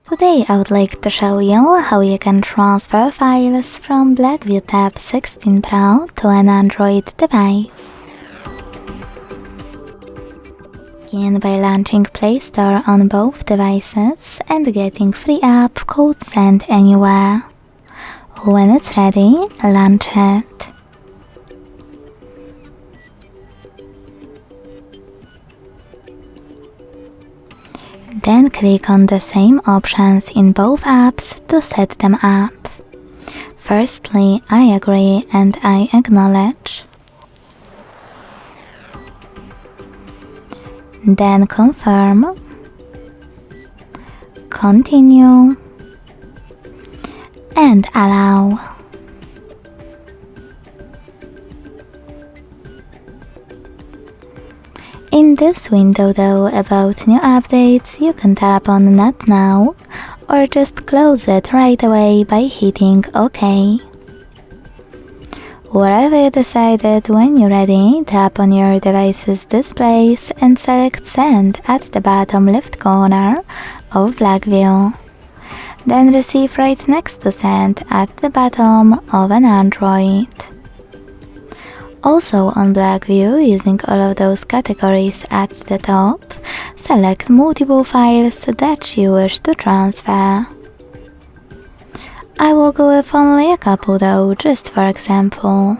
Today I would like to show you how you can transfer files from Blackview Tab 16 Pro to an Android device. Begin by launching Play Store on both devices and getting free app called Send Anywhere. When it's ready, launch it. Then click on the same options in both apps to set them up. Firstly, I agree and I acknowledge. Then confirm, continue, and allow. In this window though about new updates, you can tap on Not Now or just close it right away by hitting OK. Whatever you decided, when you're ready, tap on your device's displays and select Send at the bottom left corner of Blackview. Then Receive right next to Send at the bottom of an Android. Also on Blackview, using all of those categories at the top, select multiple files that you wish to transfer. I will go with only a couple though, just for example.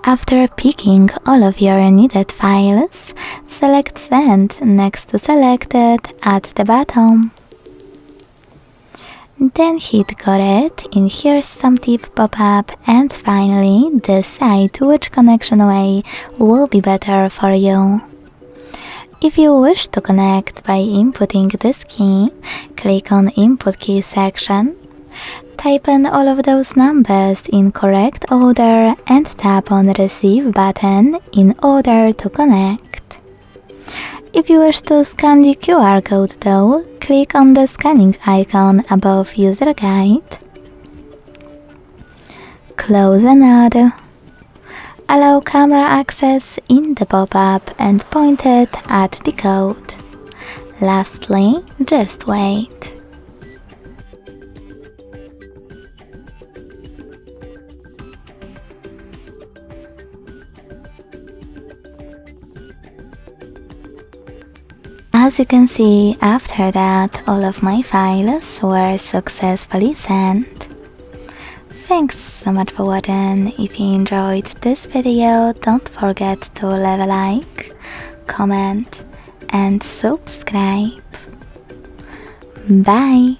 After picking all of your needed files, select Send next to Selected at the bottom. Then hit Got it in Here's Some Tip pop-up, and finally decide which connection way will be better for you. If you wish to connect by inputting this key, click on Input Key section, type in all of those numbers in correct order and tap on Receive button in order to connect. If you wish to scan the QR code though, click on the scanning icon above User Guide. Close another. Allow camera access in the pop-up and point it at the code. Lastly, just wait. As you can see, after that, all of my files were successfully sent. Thanks so much for watching. If you enjoyed this video, don't forget to leave a like, comment and subscribe. Bye!